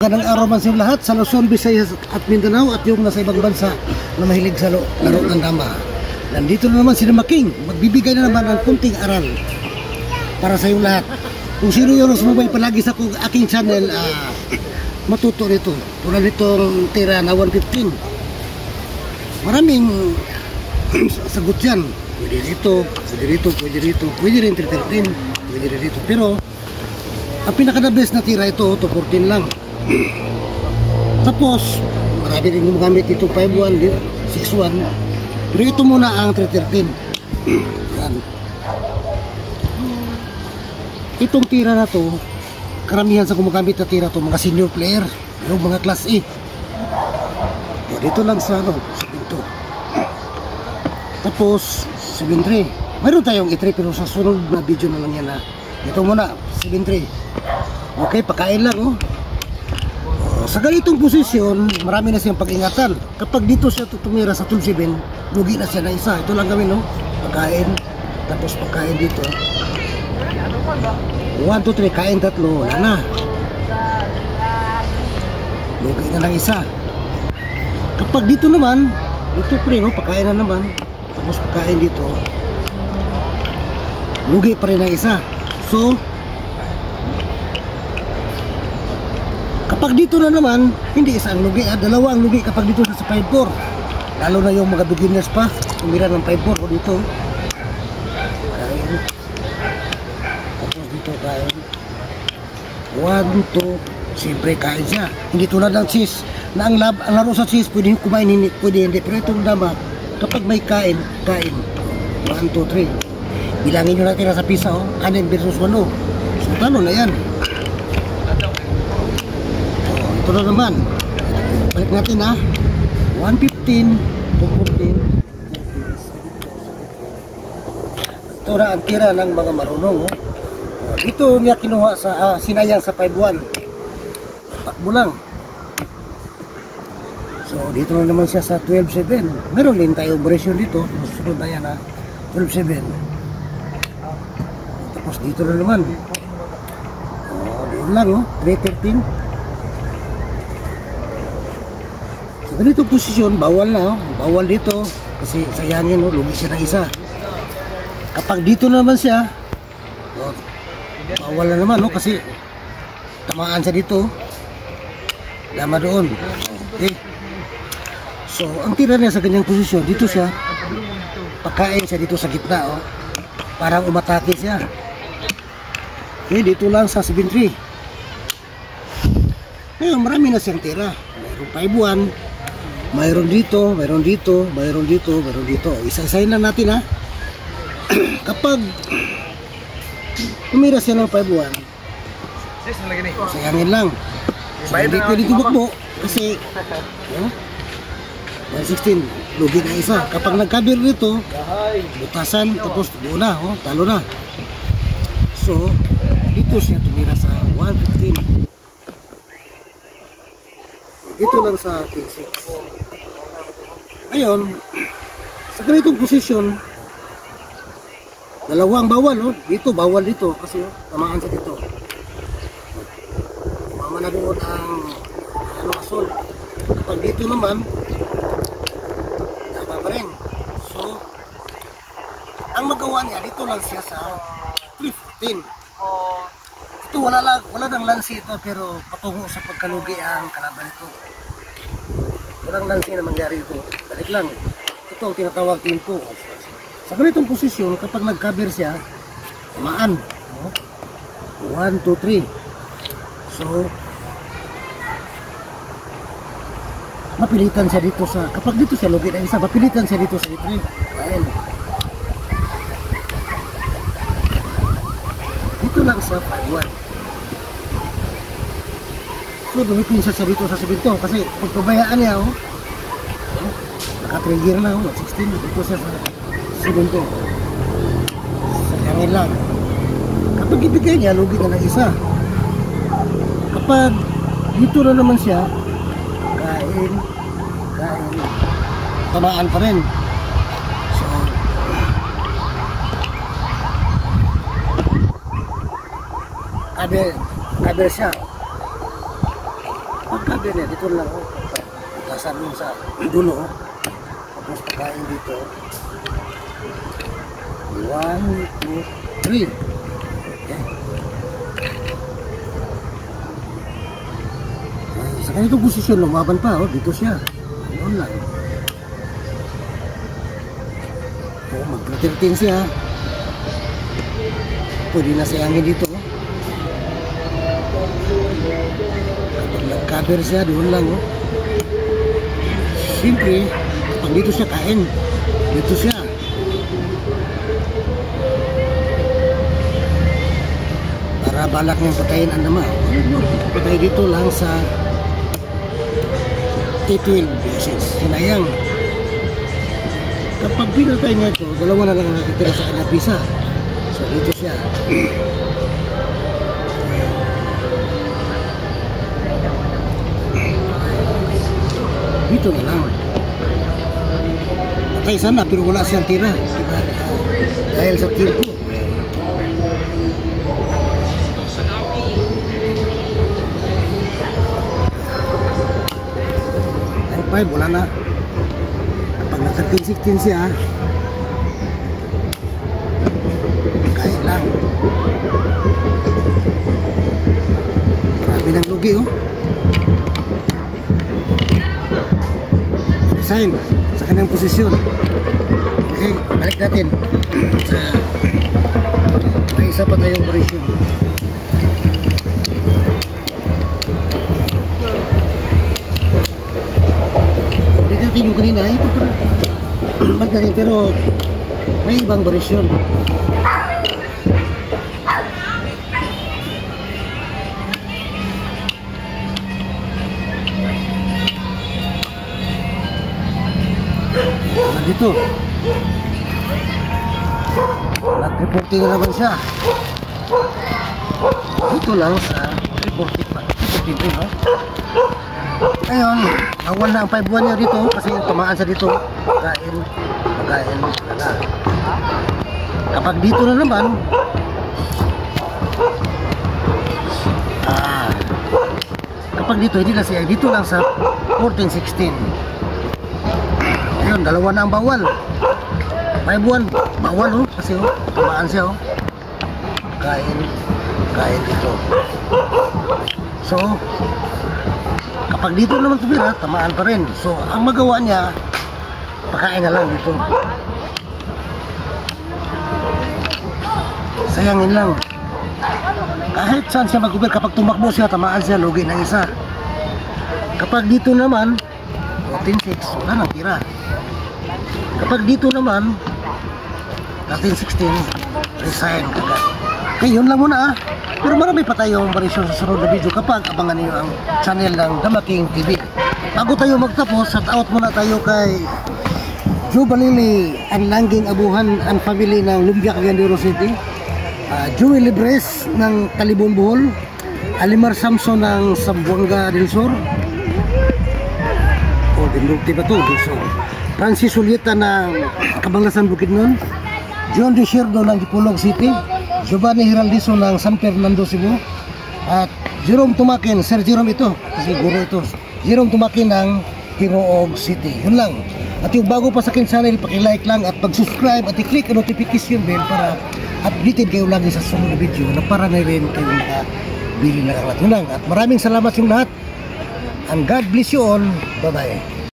magandang araw man sa lahat sa Luzon, Visayas at Mindanao at yung nasa ibang bansa na mahilig sa laro ng dama. Nandito na naman si Making, magbibigay na naman ng kunting aral para sa yung lahat. Kung sino yung sumabay palagi sa aking channel, matuto nito. Tulad nitong tira na 115. Maraming sagot yan. Pwede dito, pwede dito, pwede dito, pwede rin 313, pwede rin dito. Pero ang pinaka-best na tira ito, 214 lang. Tapos, marami rin gumagamit itong 5-1, 6-1. Pero ito muna ang 313. Yan. Itong tira na to, karamihan sa gumagamit na tira to, mga senior player, yung mga class A. Dito lang sa ano, dito. Tapos, 7-3. Mayroon tayong i-3 pero sa sunod na video na lang yan ha. Ito muna, 7-3. Okay, pakain lang oh. Sa ganitong posisyon, marami na siyang pag-ingatan. Kapag dito siya tumira sa 12-7, lugi na siya na isa. Ito lang gawin, no? Pagkain, tapos pagkain dito. 1, 2, 3, kain tatlo, wala na. Lugi na lang isa. Kapag dito naman, dito pre, no? Pagkain na naman. Tapos pagkain dito. Lugi pa rin ang isa. So, kapag dito na naman, hindi isang lugi, dalawa ang lugi kapag dito sa 5-4. Lalo na yung mga beginners pa, tumira ng 5-4 o dito. Kain. Tapos dito kain. 1, 2, siyempre kain siya. Hindi tulad ng cheese, na ang laro sa cheese, pwede kumain, hindi, pwede hindi. Pero itong dama, kapag may kain, kain. 1, 2, 3. Bilangin nyo natin sa pisa, oh. 6 versus 1. So, talo na yan. Ito na naman. Balik natin ha. 115, 214. Ito na ang tira ng mga marunong. Oh. Ito niya kinuha sa sinayang sa 5-1. Takbo lang. So dito na naman siya sa 12-7. Meron din tayo operasyon dito. Susunod na yan ha. 12-7. Tapos dito na naman. Doon lang oh. 313. Sa ganitong posisyon, bawal na, oh. Bawal dito kasi sayangin, oh, lugi siya ng isa. Kapag dito na naman siya, oh, bawal na naman, oh, kasi tamaan siya dito, lama doon. Okay. So, ang tira niya sa ganyang posisyon, dito siya, pagkain siya dito sa gitna, oh, parang umatake siya. Okay, dito lang sa 7-3. Ngayon, marami na siyang tira. Mayroong 5-1. Mayroon dito, mayroon dito, mayroon dito, mayroon dito. Isa-isahin lang natin ha. Kapag umira siya ng 5-1, sayangin lang. So, hindi pwede tumakbo kasi 116, lugi na isa. Kapag nagkabir dito, butasan, tapos buo na, oh, talo na. So, dito siya tumira sa 115. Dito lang sa 16. Ngayon, sa ganitong posisyon, dalawang bawal, oh. Dito, bawal dito kasi oh, tamaan sa dito. Mama na doon ang asol. Kapag dito naman, tama pa rin. So, ang magawa niya, dito lang siya sa 314. Ito, wala nang lansi ito, pero patungo sa pagkalugi ang kalaban ito. Walang lansi na mangyari ito. Balik lang. Ito ang tinatawag tempo. Sa ganitong posisyon, kapag nag-cover siya, tamaan. 1, 2, 3. So, mapilitan siya dito sa, kapag dito siya lugi na isa, mapilitan siya dito sa itri. Ayan. Dito lang sa 5-1. So, dumitin siya dito sa 7 kasi pagpabayaan niya, oh, naka-trigger na, oh, 16, dito siya sa 7 sayangin lang. Kapag ibigay niya, lugi na ng isa. Kapag dito na naman siya, kain, tamaan pa rin. So, cover siya. pagkabi niya, dito lang oh. Tasan mo sa dulo oh. Tapos pagkain dito. 1, 2, 3. Okay. Sa ganitong posisyon, lumaban pa oh. Dito siya. Doon lang. Oh, mag-13 siya. Pwede na sayangin dito. Kapag nag-cover siya, doon lang. Oh. Siyempre, pag dito siya kain, dito siya. Para balak niyang patayin ang nama. Patay dito lang sa T12 beses. Sinayang. Kapag pinatay niya ito, dalawa na lang nakitira sa kanya pisa. So dito siya. Dito na lang. Patay sana pero wala siyang tira. Diba? Dahil sa tira ko. Dahil 5 wala na. Pag nag-13-16 siya, kahit lang. Marami ng lugi oh. Sign sa kanyang posisyon. Okay, balik natin sa may isa pa tayong operasyon. Balik natin yung kanina ito pa. Balik natin pero may ibang operasyon. Dito nag-reporting na naman siya dito lang sa reporting pa dito no? Ngayon nawal na ang 5 buwan niya dito kasi tumaan siya dito pagkain wala. Kapag dito na naman kapag dito hindi na siya dito lang sa 14-16. Ayun, dalawa na ang bawal. May buwan, bawal oh. Kasi oh, tumaan siya oh. Kain dito. So, kapag dito naman tumira, tamaan pa rin. So, ang magawa niya, pakain na lang dito. Sayangin lang. Kahit saan siya mag-ubir, kapag tumakbo siya, tamaan siya, lugi ng isa. Kapag dito naman, 14-6, wala nang tira. Kapag dito naman 13-16 resign kagad. Okay, yun lang muna pero marami pa tayong variasyon sa sunod na video kapag abangan niyo ang channel ng Damaking TV. Bago tayo magtapos, shout out muna tayo kay Joe Balili and Langging Abuhan and family ng Lumbia, Cagayan City, Joey Libres ng Talibon Bohol, Alimar Samson ng Sambuanga del Sur, Dinlugti ba ito? Francis Ulieta ng Kabanglasan Bukidnon, John Desierdo ng Dipolog City, Giovanni Heraldizo ng San Fernando, Cebu, at Jerome Tumakin, Sir Jerome ito, kasi guro ito, Jerome Tumakin ng Hiroog City. Yun lang. At yung bago pa sa akin channel, pakilike lang at pag-subscribe at i-click ang notification bell para updated kayo lagi sa sunod na video na para na rin kayo nakabili na ang lahat. Yun lang. At maraming salamat yung lahat. And God bless you all. Bye-bye.